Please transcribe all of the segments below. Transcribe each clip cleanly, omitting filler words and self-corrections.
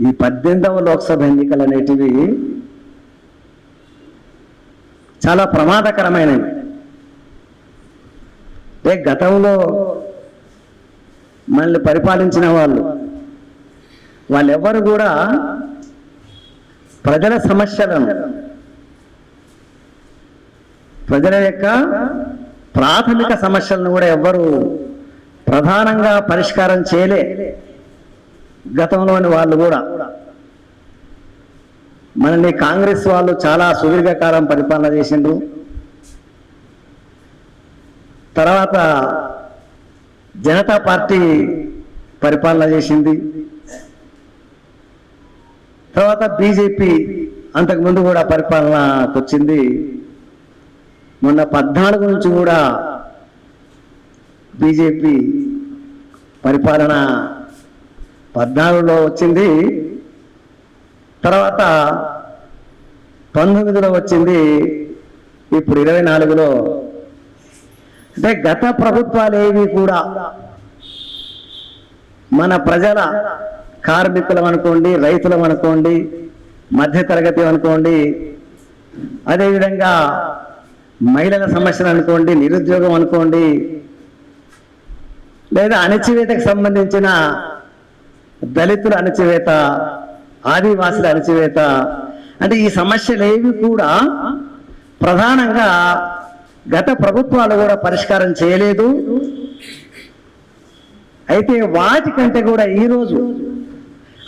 ఈ 18వ లోక్సభ ఎన్నికలు అనేటివి చాలా ప్రమాదకరమైనవి. గతంలో మనల్ని పరిపాలించిన వాళ్ళెవ్వరు కూడా ప్రజల సమస్యలను, ప్రజల యొక్క ప్రాథమిక సమస్యలను కూడా ఎవ్వరు ప్రధానంగా పరిష్కారం చేయలే. గతంలోని వాళ్ళు కూడా మనల్ని కాంగ్రెస్ వాళ్ళు చాలా సుదీర్ఘకాలం పరిపాలన చేసిండ్రు. తర్వాత జనతా పార్టీ పరిపాలన చేసింది. తర్వాత బీజేపీ అంతకుముందు కూడా పరిపాలనకు వచ్చింది. మొన్న 14 నుంచి కూడా బీజేపీ పరిపాలన 14లో వచ్చింది. తర్వాత 19లో వచ్చింది. ఇప్పుడు 24లో. అంటే గత ప్రభుత్వాలు ఏవి కూడా మన ప్రజల, కార్మికులం అనుకోండి, రైతులం అనుకోండి, మధ్యతరగతి అనుకోండి, అదేవిధంగా మహిళల సమస్యలు అనుకోండి, నిరుద్యోగం అనుకోండి, లేదా అణచివేతకు సంబంధించిన దళితుల అణచివేత, ఆదివాసుల అణచివేత, అంటే ఈ సమస్యలు ఏవి కూడా ప్రధానంగా గత ప్రభుత్వాలు కూడా పరిష్కారం చేయలేదు. అయితే వాటికంటే కూడా ఈరోజు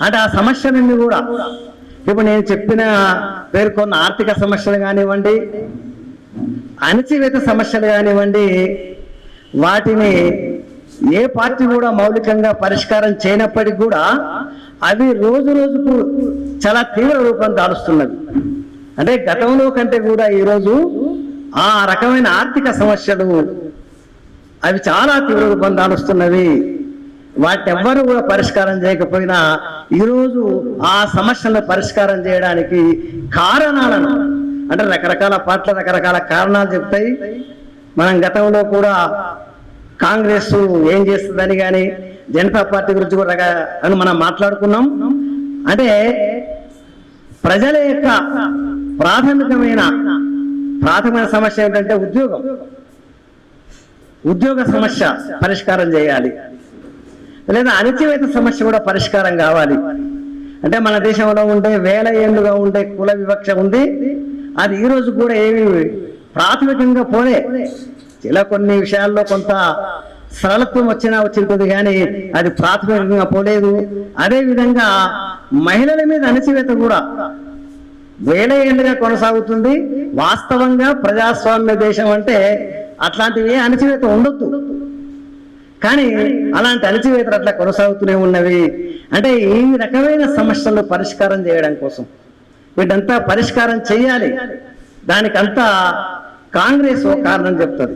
అంటే ఆ సమస్యలన్నీ కూడా ఇప్పుడు నేను చెప్పిన పేర్కొన్న ఆర్థిక సమస్యలు కానివ్వండి, అణచివేత సమస్యలు కానివ్వండి, వాటిని ఏ పార్టీ కూడా మౌలికంగా పరిష్కారం చేయనప్పటికీ కూడా అవి రోజు రోజుకు చాలా తీవ్ర రూపం దాలుస్తున్నది. అంటే గతంలో కంటే కూడా ఈరోజు ఆ రకమైన ఆర్థిక సమస్యలు అవి చాలా తీవ్ర రూపం దాలుస్తున్నవి. వాటిని ఎవ్వరు కూడా పరిష్కారం చేయకపోయినా ఈరోజు ఆ సమస్యలను పరిష్కారం చేయడానికి కారణాలను, అంటే రకరకాల పార్టీలు రకరకాల కారణాలు చెప్తాయి. మనం గతంలో కూడా కాంగ్రెస్ ఏం చేస్తుందని కానీ, జనతా పార్టీ గురించి కూడా అని మనం మాట్లాడుకున్నాం. అంటే ప్రజల యొక్క ప్రాథమిక సమస్య ఏంటంటే ఉద్యోగ సమస్య పరిష్కారం చేయాలి, లేదా అణచివేత సమస్య కూడా పరిష్కారం కావాలి. అంటే మన దేశంలో ఉండే వేల ఏళ్ళుగా ఉండే కుల వివక్ష ఉంది. అది ఈరోజు కూడా ఏమి ప్రాథమికంగా పోలే. ఇలా కొన్ని విషయాల్లో కొంత సరళత్వం వచ్చింటుంది కానీ అది ప్రాథమికంగా పోలేదు. అదేవిధంగా మహిళల మీద అణచివేత కూడా వేల ఏళ్ళుగా కొనసాగుతుంది. వాస్తవంగా ప్రజాస్వామ్య దేశం అంటే అట్లాంటివి అణచివేత ఉండొద్దు, కానీ అలాంటి అణచివేతలు అట్లా కొనసాగుతూనే ఉన్నవి. అంటే ఈ రకమైన సమస్యలను పరిష్కారం చేయడం కోసం వీటంతా పరిష్కారం చేయాలి. దానికంతా కాంగ్రెస్ ఒక కారణం చెప్తుంది,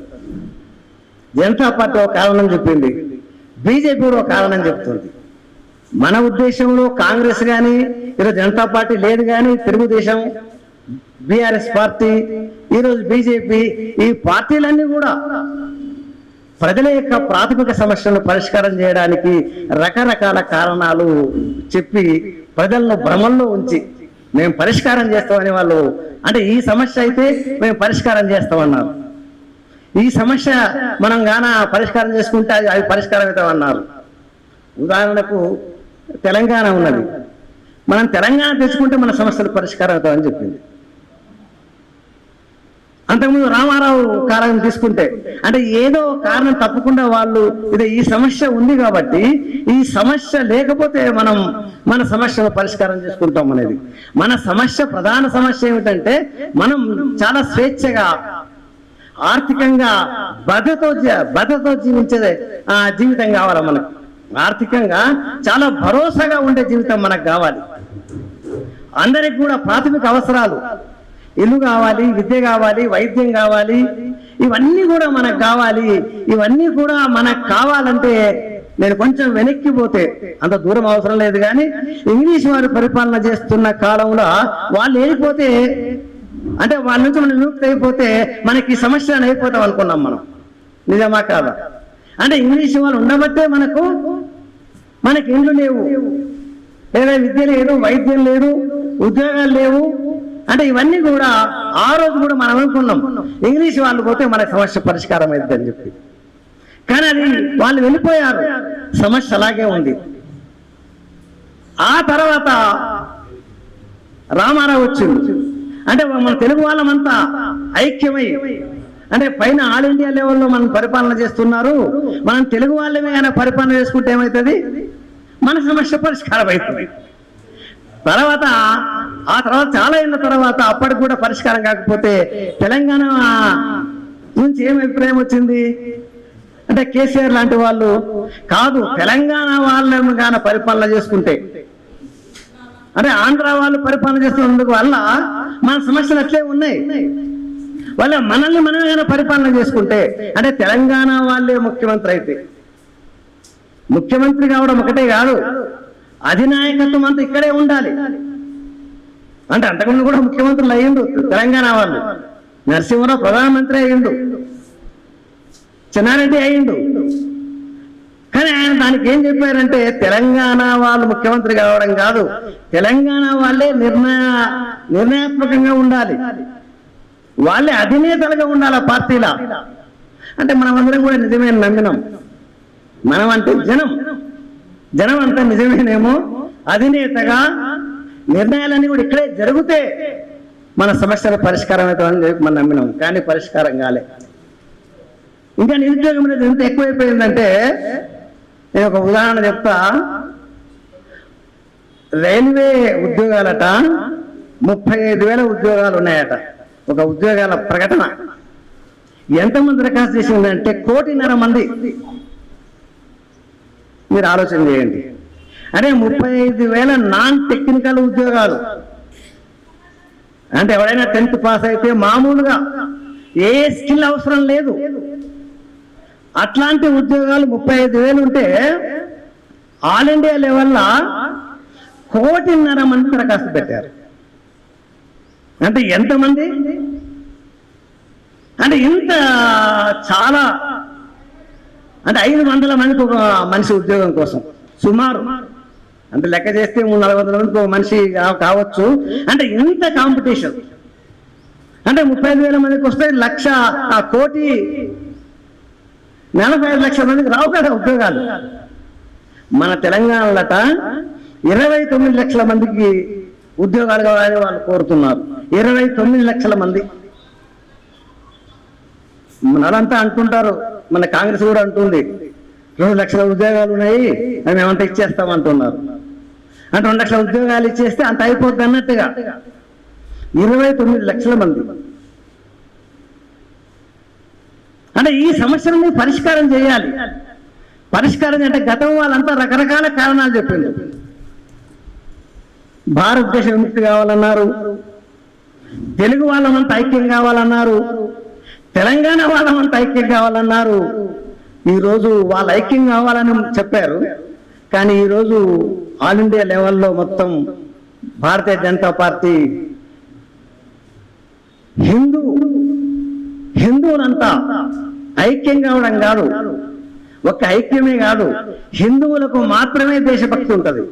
జనతా పార్టీ ఒక కారణం చెప్పింది, బీజేపీ ఒక కారణం చెప్తుంది. మన ఉద్దేశంలో కాంగ్రెస్ కానీ, ఈరోజు జనతా పార్టీ లేదు కానీ, తెలుగుదేశం, బీఆర్ఎస్ పార్టీ, ఈరోజు బీజేపీ, ఈ పార్టీలన్నీ కూడా ప్రజల యొక్క ప్రాథమిక సమస్యలను పరిష్కారం చేయడానికి రకరకాల కారణాలు చెప్పి ప్రజలను భ్రమంలో ఉంచి మేము పరిష్కారం చేస్తామని వాళ్ళు, అంటే ఈ సమస్య అయితే మేము పరిష్కారం చేస్తామన్నారు, ఈ సమస్య మనం గాన పరిష్కారం చేసుకుంటే అవి పరిష్కారం అవుతామన్నారు. ఉదాహరణకు తెలంగాణ ఉన్నది, మనం తెలంగాణ తెచ్చుకుంటే మన సమస్యలు పరిష్కారం అవుతామని చెప్పింది. అంతకుముందు రామారావు కారణం తీసుకుంటే, అంటే ఏదో కారణం తప్పకుండా వాళ్ళు ఇది ఈ సమస్య ఉంది కాబట్టి ఈ సమస్య లేకపోతే మనం మన సమస్యను పరిష్కారం చేసుకుంటాం అనేది. మన సమస్య, ప్రధాన సమస్య ఏమిటంటే మనం చాలా స్వేచ్ఛగా, ఆర్థికంగా భద్రతో జీవించే జీవితం కావాలి మనకు. ఆర్థికంగా చాలా భరోసాగా ఉండే జీవితం మనకు కావాలి. అందరికి కూడా ప్రాథమిక అవసరాలు, ఇల్లు కావాలి, విద్య కావాలి, వైద్యం కావాలి, ఇవన్నీ కూడా మనకు కావాలి. ఇవన్నీ కూడా మనకు కావాలంటే నేను కొంచెం వెనక్కి పోతే, అంత దూరం అవసరం లేదు కానీ, ఇంగ్లీష్ వారు పరిపాలన చేస్తున్న కాలంలో వాళ్ళు వెళ్ళిపోతే, అంటే వాళ్ళ నుంచి మనం విముక్తి అయిపోతే మనకి ఈ సమస్యలను అయిపోతాం అనుకున్నాం మనం. నిజమా కాదా? అంటే ఇంగ్లీష్ వాళ్ళు ఉండబట్టే మనకి ఇండ్లు లేవు, లేదా విద్య లేదు, వైద్యం లేదు, ఉద్యోగాలు లేవు అంటే ఇవన్నీ కూడా ఆ రోజు కూడా మనం అనుకున్నాం ఇంగ్లీష్ వాళ్ళు పోతే మన సమస్య పరిష్కారం అవుతుందని చెప్పి. కానీ అది వాళ్ళు వెళ్ళిపోయారు, సమస్య అలాగే ఉంది. ఆ తర్వాత రామారావు వచ్చింది. అంటే మన తెలుగు వాళ్ళమంతా ఐక్యమై అంటే పైన ఆల్ ఇండియా లెవెల్లో మనం పరిపాలన చేస్తున్నారు, మనం తెలుగు వాళ్ళమే అయినా పరిపాలన చేసుకుంటే ఏమవుతుంది, మన సమస్య పరిష్కారం అవుతుంది. తర్వాత ఆ తర్వాత చాలా ఏళ్ళ తర్వాత అప్పటికి కూడా పరిష్కారం కాకపోతే తెలంగాణ నుంచి ఏం అభిప్రాయం వచ్చింది అంటే కేసీఆర్ లాంటి వాళ్ళు కాదు, తెలంగాణ వాళ్ళని కానీ పరిపాలన చేసుకుంటే అంటే ఆంధ్ర వాళ్ళు పరిపాలన చేస్తున్నందుకు వల్ల మన సమస్యలు అట్లే ఉన్నాయి, వాళ్ళ మనల్ని మనమే పరిపాలన చేసుకుంటే అంటే తెలంగాణ వాళ్ళే ముఖ్యమంత్రి అయితే, ముఖ్యమంత్రి కావడం ఒకటే కాదు అధినాయకత్వం అంతా ఇక్కడే ఉండాలి. అంటే అంతకుముందు కూడా ముఖ్యమంత్రులు అయ్యిండు తెలంగాణ వాళ్ళు, నరసింహరావు ప్రధానమంత్రి అయ్యిండు, చెన్నారెడ్డి అయ్యిండు. కానీ ఆయన దానికి ఏం చెప్పారంటే తెలంగాణ వాళ్ళు ముఖ్యమంత్రి కావడం కాదు, తెలంగాణ వాళ్ళే నిర్ణయాత్మకంగా ఉండాలి, వాళ్ళే అధినేతలుగా ఉండాలి పార్టీలా. అంటే మనం అందరం కూడా నిజమే నమ్మినాం, మనం అంటే జనం అంతా నిజమేనేమో, అధినేతగా నిర్ణయాలన్నీ కూడా ఇక్కడే జరిగితే మన సమస్యల పరిష్కారం అవుతుందని చెప్పి మనం నమ్మినాం. కానీ పరిష్కారం కాలే. ఇంకా నిరుద్యోగం అనేది ఎంత ఎక్కువైపోయిందంటే నేను ఒక ఉదాహరణ చెప్తా. రైల్వే ఉద్యోగాలట 35,000 ఉద్యోగాలు ఉన్నాయట. ఒక ఉద్యోగాల ప్రకటన ఎంతమంది దరఖాస్తు చేసిందంటే 1.5 కోటి మంది. మీరు ఆలోచన చేయండి. అంటే 35,000 నాన్ టెక్నికల్ ఉద్యోగాలు. అంటే ఎవరైనా 10th పాస్ అయితే మామూలుగా ఏ స్కిల్ అవసరం లేదు, అట్లాంటి ఉద్యోగాలు 35,000 ఉంటే ఆల్ ఇండియా లెవెల్లో 1.5 కోటి మంది దరఖాస్తు పెట్టారు. అంటే ఎంతమంది అంటే ఇంత చాలా అంటే 500 మందికి ఒక మనిషి ఉద్యోగం కోసం సుమారు అంటే లెక్క చేస్తే 300-400 మందికి ఒక మనిషి కావచ్చు. అంటే ఇంత కాంపిటీషన్. అంటే 35,000 మందికి వస్తే 1,45 లక్షల మందికి రావు కదా ఉద్యోగాలు. మన తెలంగాణలట 29 లక్షల మందికి ఉద్యోగాలు కావాలని వాళ్ళు కోరుతున్నారు. 29 లక్షల మంది. మనలంతా అంటుంటారు, మన కాంగ్రెస్ కూడా అంటుంది 2 లక్షల ఉద్యోగాలు ఉన్నాయి అవి మేమంతా ఇచ్చేస్తామంటున్నారు. అంటే 2 లక్షల ఉద్యోగాలు ఇచ్చేస్తే అంత అయిపోద్ది అన్నట్టుగా 29 లక్షల మంది. అంటే ఈ సమస్యలని పరిష్కారం చేయాలి. పరిష్కారం అంటే గతం వాళ్ళంతా రకరకాల కారణాలు చెప్పింది. భారతదేశ విముక్తి కావాలన్నారు, తెలుగు వాళ్ళమంతా ఐక్యం కావాలన్నారు, తెలంగాణ వాళ్ళమంతా ఐక్యం కావాలన్నారు. ఈరోజు వాళ్ళు ఐక్యం కావాలని చెప్పారు. కానీ ఈరోజు ఆల్ ఇండియా లెవెల్లో మొత్తం భారతీయ జనతా పార్టీ హిందువులంతా ఐక్యం కావడం కాదు, ఒక ఐక్యమే కాదు, హిందువులకు మాత్రమే దేశభక్తి ఉంటుంది,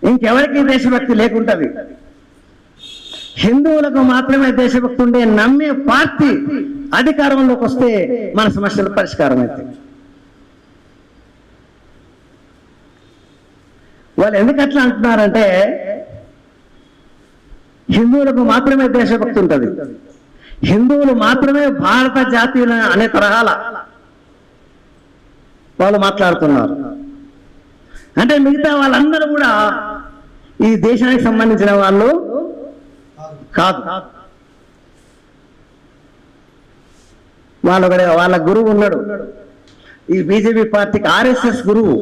ఇంకెవరికి దేశభక్తి లేకుంటది. హిందువులకు మాత్రమే దేశభక్తి ఉండే నమ్మే పార్టీ అధికారంలోకి వస్తే మన సమస్యలు పరిష్కారం అవుతాయి. వాళ్ళు ఎందుకు అట్లా అంటున్నారంటే హిందువులకు మాత్రమే దేశభక్తి ఉంటుంది, హిందువులు మాత్రమే భారత జాతీయుల అనే తరహాల వాళ్ళు మాట్లాడుతున్నారు. అంటే మిగతా వాళ్ళందరూ కూడా ఈ దేశానికి సంబంధించిన వాళ్ళు కాదు. వాళ్ళ గురువు ఉన్నాడు ఈ బీజేపీ పార్టీకి, ఆర్ఎస్ఎస్ గురువు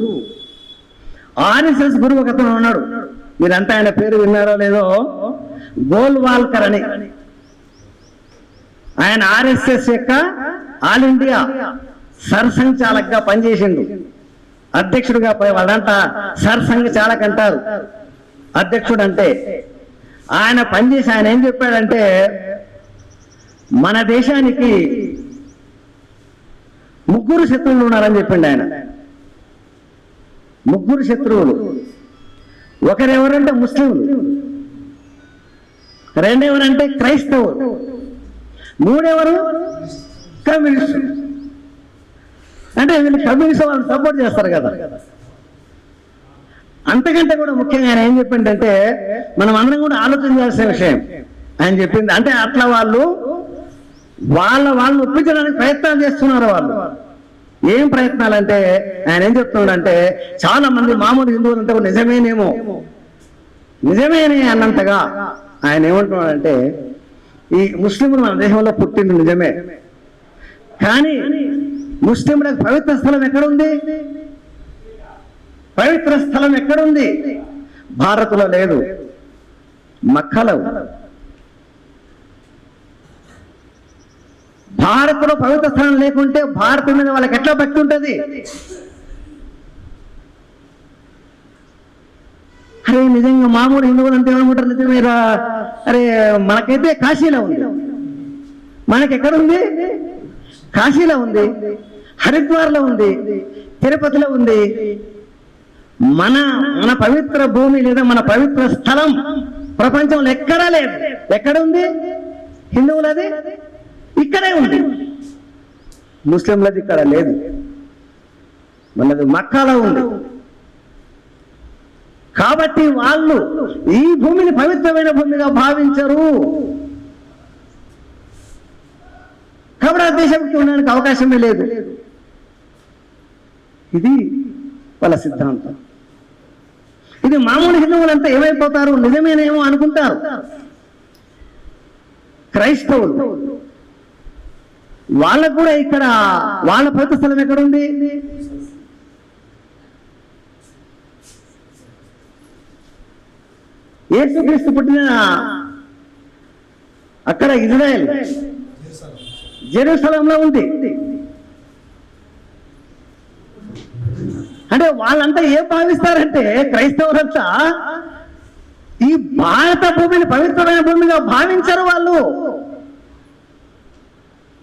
ఒక అతను ఉన్నాడు. మీరంతా ఆయన పేరు విన్నారో లేదో, గోల్వాల్కర్ అని. ఆయన ఆర్ఎస్ఎస్ యొక్క ఆల్ ఇండియా సర్సంఘచాలక్గా పనిచేసిండు, అధ్యక్షుడిగా. వాళ్ళంతా సర్సంఘచాలక్ అంటారు అధ్యక్షుడు అంటే. ఆయన పనిచేసి ఆయన ఏం చెప్పాడంటే మన దేశానికి 3 శత్రువులు ఉన్నారని చెప్పిండు ఆయన. ముగ్గురు శత్రువులు. ఒకరెవరంటే ముస్లింలు, రెండెవరంటే క్రైస్తవులు, మూడెవరు కమ్యూనిస్టులు. అంటే వీళ్ళు కమ్యూనిస్ట్ వాళ్ళని సపోర్ట్ చేస్తారు కదా. అంతకంటే కూడా ముఖ్యంగా ఆయన ఏం చెప్పిందంటే మనం అందరం కూడా ఆలోచన చేయాల్సిన విషయం ఆయన చెప్పింది. అంటే అట్లా వాళ్ళని ఒప్పించడానికి ప్రయత్నాలు చేస్తున్నారు. వాళ్ళు ఏం ప్రయత్నాలు అంటే ఆయన ఏం చెప్తున్నాడంటే చాలా మంది మామూలు హిందువులు అంటే నిజమేనే అన్నంతగా ఆయన ఏమంటున్నాడంటే ఈ ముస్లింలు మన దేశంలో పుట్టింది నిజమే, కానీ ముస్లింలకు పవిత్ర స్థలం ఎక్కడుంది? పవిత్ర స్థలం ఎక్కడుంది? భారత్లో లేదు, మక్కలో. భారత్లో పవిత్ర స్థలం లేకుంటే భారత్ మీద వాళ్ళకి ఎట్లా భక్తి ఉంటుంది? అరే నిజంగా మామూలు హిందువులు అంటే ఏమనుకుంటారు? నిజమేరా, అరే మనకైతే కాశీలో ఉంది. మనకెక్కడుంది? కాశీలో ఉంది, హరిద్వార్లో ఉంది, తిరుపతిలో ఉంది. మన పవిత్ర భూమి లేదా మన పవిత్ర స్థలం ప్రపంచంలో ఎక్కడా లేదు. ఎక్కడుంది? హిందువులది ఇక్కడే ఉంది, ముస్లింలది ఇక్కడ లేదు. మనది మక్కాలో ఉంది. కాబట్టి వాళ్ళు ఈ భూమిని పవిత్రమైన భూమిగా భావించరు. కాబట్టి ఆ దేశంకి ఉండడానికి అవకాశమే లేదు. ఇది వాళ్ళ సిద్ధాంతం. ఇది మామూలు హిందువులంతా ఏమైపోతారు? నిజమేనేమో అనుకుంటారు. క్రైస్తవులు వాళ్ళకు కూడా ఇక్కడ వాళ్ళ పవిత్ర స్థలం ఎక్కడుంది? యేసుక్రీస్తు పుట్టిన అక్కడ ఇజ్రాయెల్ జెరూసలంలో ఉంది. అంటే వాళ్ళంతా ఏం భావిస్తారంటే క్రైస్తవులంతా ఈ భారత భూమిని పవిత్రమైన భూమిగా భావించరు వాళ్ళు.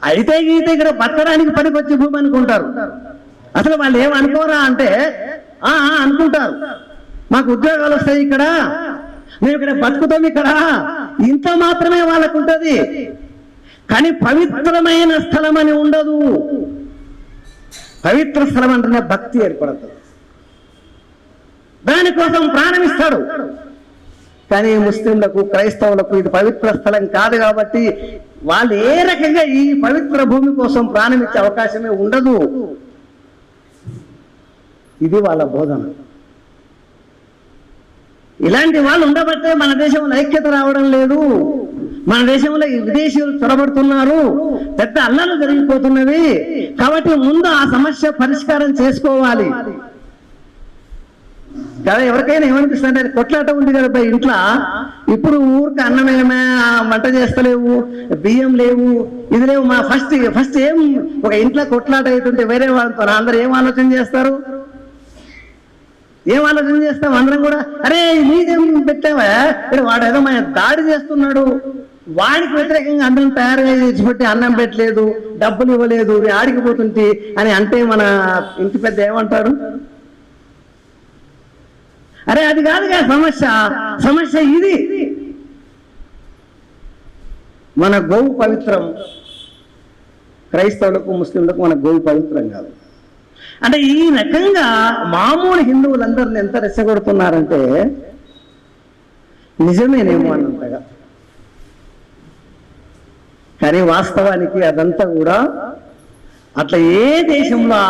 అయితే ఇక్కడ బతకడానికి పనికొచ్చే భూమి అనుకుంటారు. అసలు వాళ్ళు ఏమనుకోరా అంటే అనుకుంటారు, మాకు ఉద్యోగాలు వస్తాయి ఇక్కడ, మేము ఇక్కడ బతుకుతాం ఇక్కడ, ఇంత మాత్రమే వాళ్ళకు ఉంటుంది. కానీ పవిత్రమైన స్థలం అని ఉండదు. పవిత్ర స్థలం అంటేనే భక్తి ఏర్పడుతుంది, దానికోసం ప్రాణమిస్తాడు. కానీ ముస్లింలకు క్రైస్తవులకు ఇది పవిత్ర స్థలం కాదు కాబట్టి వాళ్ళు ఏ రకంగా ఈ పవిత్ర భూమి కోసం ప్రాణమిచ్చే అవకాశమే ఉండదు. ఇది వాళ్ళ బోధన. ఇలాంటి వాళ్ళు ఉండబట్టే మన దేశంలో ఐక్యత రావడం లేదు. మన దేశంలో విదేశీయులు చొరబడుతున్నారు, పెద్ద అల్లర్లు జరిగిపోతున్నవి. కాబట్టి ముందు ఆ సమస్య పరిష్కారం చేసుకోవాలి కదా. ఎవరికైనా ఏమనిపిస్తుంది అంటే కొట్లాట ఉంది కదా ఇంట్లో, ఇప్పుడు ఊరికి అన్నమేమే వంట చేస్తలేవు, బియ్యం లేవు, ఇది లేవు. మా ఫస్ట్ ఏం ఒక ఇంట్లో కొట్లాట అవుతుంటే వేరే వాళ్ళతో అందరూ ఏం ఆలోచన చేస్తారు? ఏం ఆలోచన చేస్తాం? అందరం కూడా అరే నీదేం పెట్టావా, ఇక్కడ వాడు ఏదో మన దాడి చేస్తున్నాడు, వాడికి వ్యతిరేకంగా అందరం తయారుగా తెచ్చిపెట్టి అన్నం పెట్టలేదు, డబ్బులు ఇవ్వలేదు, ఆడికి పోతుంటే అని అంటే మన ఇంటి పెద్ద ఏమంటారు? అరే అది కాదుగా సమస్య ఇది. మన గోవు పవిత్రం, క్రైస్తవులకు ముస్లింలకు మన గోవు పవిత్రం కాదు. అంటే ఈ రకంగా మామూలు హిందువులందరిని ఎంత రెచ్చగొడుతున్నారంటే నిజమేనేమో అన్నంతగా. కానీ వాస్తవానికి అదంతా కూడా అట్లా ఏ దేశంలో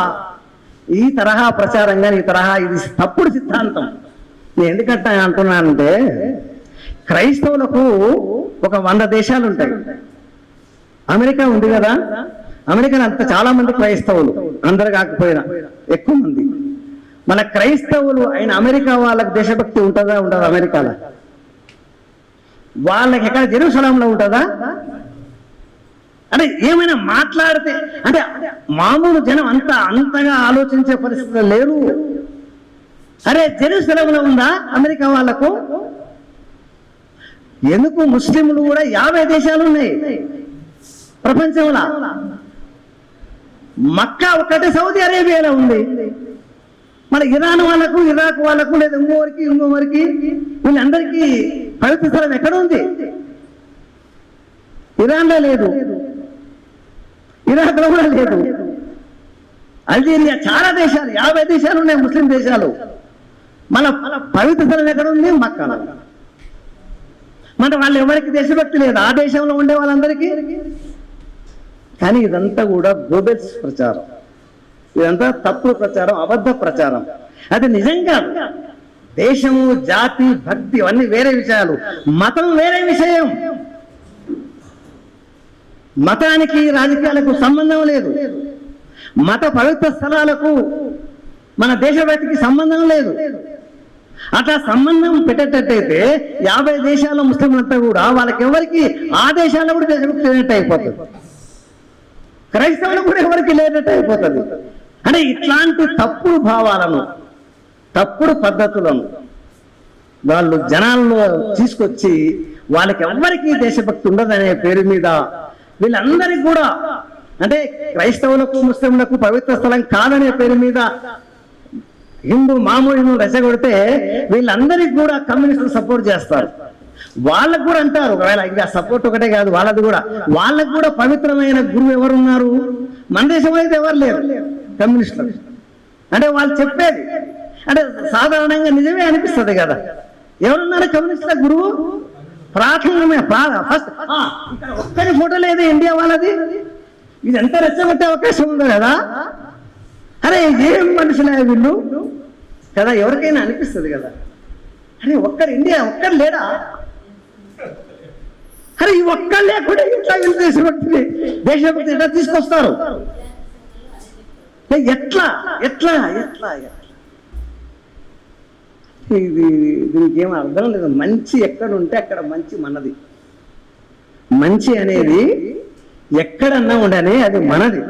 ఈ తరహా ప్రచారం కానీ ఈ తరహా ఇది తప్పుడు సిద్ధాంతం. నేను ఎందుకంటే అంటున్నానంటే క్రైస్తవులకు ఒక 100 దేశాలు ఉంటాయి. అమెరికా ఉంది కదా, అమెరికాలో అంత చాలా మంది క్రైస్తవులు, అందరు కాకపోయినా ఎక్కువ మంది. మన క్రైస్తవులు అయిన అమెరికా వాళ్ళకి దేశభక్తి ఉంటుందా? ఉండదు. అమెరికాలో వాళ్ళకి ఎక్కడ జెరూసలంలో ఉంటుందా? అంటే ఏమైనా మాట్లాడితే అంటే మామూలు జనం అంతగా ఆలోచించే పరిస్థితులు లేరు. అరే జెరూసలంలో ఉందా అమెరికా వాళ్ళకు? ఎందుకు? ముస్లింలు కూడా 50 దేశాలు ఉన్నాయి ప్రపంచంలో. మక్కా ఒక్కటే సౌదీ అరేబియాలో ఉంది. మన ఇరాన్ వాళ్ళకు, ఇరాక్ వాళ్ళకు, లేదా ఇంకోవరికి వీళ్ళందరికీ పవిత్ర స్థలం ఎక్కడ ఉంది? ఇరాన్లో లేదు, ఇరాక్లో కూడా లేదు. అల్జీరియా, చాలా దేశాలు, 50 దేశాలు ఉన్నాయి ముస్లిం దేశాలు. మన పవిత్ర స్థలం ఎక్కడ ఉంది? మక్కాలో. మన వాళ్ళు ఎవరికి దేశభక్తి లేదు ఆ దేశంలో ఉండే వాళ్ళందరికీ. కానీ ఇదంతా కూడా గోబెల్స్ ప్రచారం, ఇదంతా తప్పుడు ప్రచారం, అబద్ధ ప్రచారం. అది నిజంగా దేశము, జాతి, భక్తి అవన్నీ వేరే విషయాలు, మతం వేరే విషయం. మతానికి రాజకీయాలకు సంబంధం లేదు. మత పవిత్ర స్థలాలకు మన దేశభక్తికి సంబంధం లేదు. అట్లా సంబంధం పెట్టేటట్టయితే 50 దేశాల ముస్లింలంతా కూడా వాళ్ళకి ఎవరికి ఆ దేశాల్లో కూడా దేశభక్తి లేనట్టు అయిపోతుంది, క్రైస్తవులు కూడా ఎవరికి లేనట్టు అయిపోతుంది. అంటే ఇట్లాంటి తప్పుడు భావాలను, తప్పుడు పద్ధతులను వాళ్ళు జనాల్లో తీసుకొచ్చి వాళ్ళకి ఎవరికి దేశభక్తి ఉండదనే పేరు మీద వీళ్ళందరికీ కూడా, అంటే క్రైస్తవులకు, ముస్లింలకు పవిత్ర స్థలం కాదనే పేరు మీద హిందూ మామూలు రెచ్చగొడితే వీళ్ళందరికీ కూడా కమ్యూనిస్టులు సపోర్ట్ చేస్తారు. వాళ్ళకు కూడా అంటారు, ఒకవేళ ఇంకా సపోర్ట్ ఒకటే కాదు, వాళ్ళది కూడా, వాళ్ళకు కూడా పవిత్రమైన గురువు ఎవరున్నారు? మన దేశంలో అయితే ఎవరు లేరు కమ్యూనిస్టులు. అంటే వాళ్ళు చెప్పేది అంటే సాధారణంగా నిజమే అనిపిస్తుంది కదా. ఎవరున్నారు కమ్యూనిస్టుల గురువు? ప్రాథమికమే, ఫస్ట్ ఒక్కరి ఫోటో లేదు ఇండియా వాళ్ళది. ఇది ఎంత రెచ్చగొట్టే అవకాశం ఉందో కదా. అరే ఏం మనుషులే వీళ్ళు కదా, ఎవరికైనా అనిపిస్తుంది కదా. అరే ఇండియా ఒక్కరు లేడా? అరే ఈ ఒక్కరు లేకుండా ఇట్లా వీళ్ళు దేశభక్తి ఎట్లా తీసుకొస్తారు? ఎట్లా ఎట్లా ఎట్లా దీనికి ఏం అర్థం లేదు. మంచి ఎక్కడ ఉంటే అక్కడ మంచి మనది. మంచి అనేది ఎక్కడన్నా ఉండని అది మనది.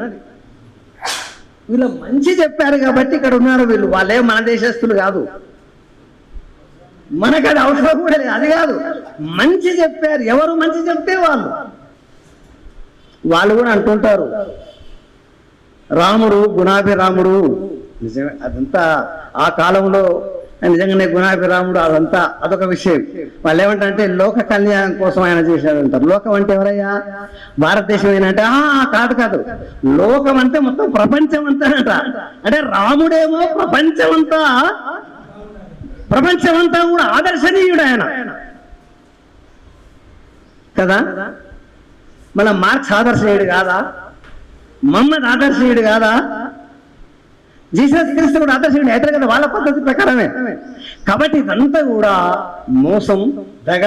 వీళ్ళు మంచి చెప్పారు కాబట్టి ఇక్కడ ఉన్నారు వీళ్ళు. వాళ్ళే మన దేశస్తులు కాదు, మనకు అది అవసరం కూడా లేదు. అది కాదు, మంచి చెప్పారు. ఎవరు మంచి చెప్తే వాళ్ళు కూడా అంటుంటారు రాముడు గుణాభి రాముడు. నిజమే, అదంతా ఆ కాలంలో నిజంగానే గుణాభి రాముడు, అదంతా అదొక విషయం. వాళ్ళు ఏమంటారంటే లోక కళ్యాణం కోసం ఆయన చేశాడంటారు. లోకం అంటే ఎవరయ్యా? భారతదేశం ఏంటంటే కాదు, లోకం అంటే మొత్తం ప్రపంచం అంతానట. అంటే రాముడేమో ప్రపంచమంతా కూడా ఆదర్శనీయుడు ఆయన కదా. మన మార్క్స్ ఆదర్శనీయుడు కాదా? మహమ్మద్ ఆదర్శనీయుడు కాదా? జీసస్ క్రీస్తు కూడా ఆదర్శనీయుడు అయితే కదా, వాళ్ళ పద్ధతి ప్రకారమే. కాబట్టి ఇదంతా కూడా మోసం, దగ.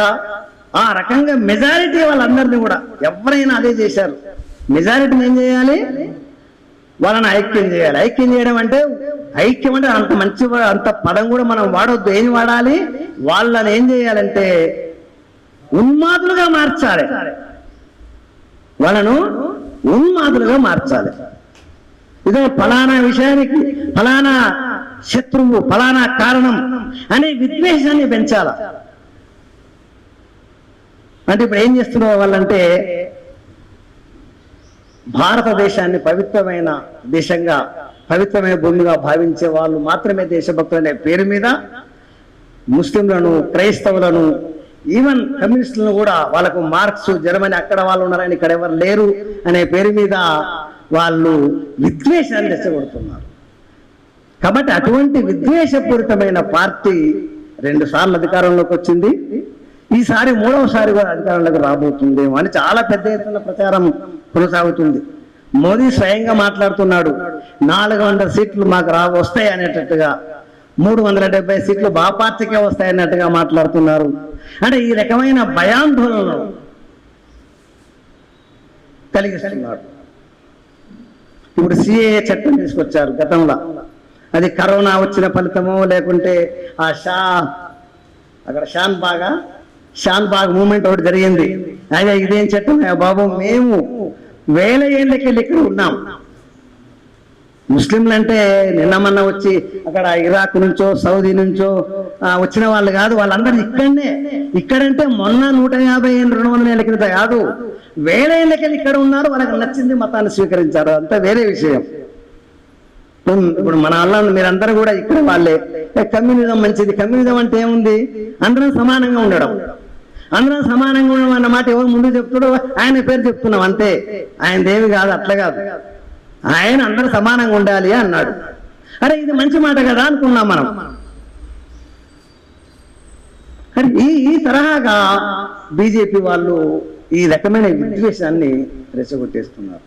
ఆ రకంగా మెజారిటీ వాళ్ళందరినీ కూడా ఎవరైనా అదే చేశారు. మెజారిటీని ఏం చేయాలి? వాళ్ళని ఐక్యం చేయాలి. ఐక్యం చేయడం అంటే అంత మంచి అంత పదం కూడా మనం వాడొద్దు. ఏం వాడాలి? వాళ్ళని ఏం చేయాలంటే ఉన్మాదులుగా మార్చాలి. వాళ్ళను ఉన్మాదులుగా మార్చాలి. ఇదో ఫలానా విషయానికి ఫలానా శత్రువు, ఫలానా కారణం అనే విద్వేషాన్ని పెంచాల. అంటే ఇప్పుడు ఏం చేస్తున్న వాళ్ళంటే భారతదేశాన్ని పవిత్రమైన దేశంగా, పవిత్రమైన భూమిగా భావించే వాళ్ళు మాత్రమే దేశభక్తులు అనే పేరు మీద ముస్లింలను, క్రైస్తవులను, ఈవెన్ కమ్యూనిస్టులను కూడా వాళ్ళకు మార్క్స్, జర్మనీ అక్కడ వాళ్ళు ఉన్నారని ఇక్కడ ఎవరు లేరు అనే పేరు మీద వాళ్ళు విద్వేషాన్ని రెచ్చగొడుతున్నారు. కాబట్టి అటువంటి విద్వేషపూరితమైన పార్టీ 2 సార్లు అధికారంలోకి వచ్చింది. ఈసారి 3వసారి కూడా అధికారంలోకి రాబోతుందేమో అని చాలా పెద్ద ఎత్తున ప్రచారం కొనసాగుతుంది. మోదీ స్వయంగా మాట్లాడుతున్నాడు, 400 సీట్లు మాకు వస్తాయి అనేటట్టుగా, 370 సీట్లు మా పార్టీకే వస్తాయన్నట్టుగా మాట్లాడుతున్నారు. అంటే ఈ రకమైన భయాందోళనలు కలిగిస్తున్నారు. ఇప్పుడు సిఏఏ చట్టం తీసుకొచ్చారు గతంలో. అది కరోనా వచ్చిన ఫలితమో లేకుంటే ఆ అక్కడ షాన్ బాగ్ మూమెంట్ ఒకటి జరిగింది. అదే ఇదేం చట్టం బాబు, మేము 1000 ఏళ్ళకెళ్ళి ఇక్కడ ఉన్నాం. ముస్లింలు అంటే నిన్నమన్నా వచ్చి అక్కడ ఇరాక్ నుంచో సౌదీ నుంచో వచ్చిన వాళ్ళు కాదు. వాళ్ళందరూ ఇక్కడంటే మొన్న 150 ఏళ్ళు 200 ఏళ్ళ కింద కాదు, 1000 ఏళ్ళకెళ్ళి ఇక్కడ ఉన్నారు. వాళ్ళకి నచ్చింది మతాన్ని స్వీకరించారు. అంతా వేరే విషయం. ఇప్పుడు మన వాళ్ళ మీరందరూ కూడా ఇక్కడ వాళ్ళే కమ్యూనిజం మంచిది. కమ్యూనిజం అంటే ఏముంది? అందరం సమానంగా ఉండడం. అందరం సమానంగా ఉండడం అన్న మాట ఎవరు ముందు చెప్తాడో ఆయన పేరు చెప్తున్నాం అంతే. ఆయన దేవి కాదు, అట్లా కాదు. ఆయన అందరూ సమానంగా ఉండాలి అన్నాడు. అరే ఇది మంచి మాట కదా అనుకున్నాం మనం. కానీ ఈ తరహాగా బీజేపీ వాళ్ళు ఈ రకమైన విద్వేషాన్ని రెచ్చగొట్టేస్తున్నారు.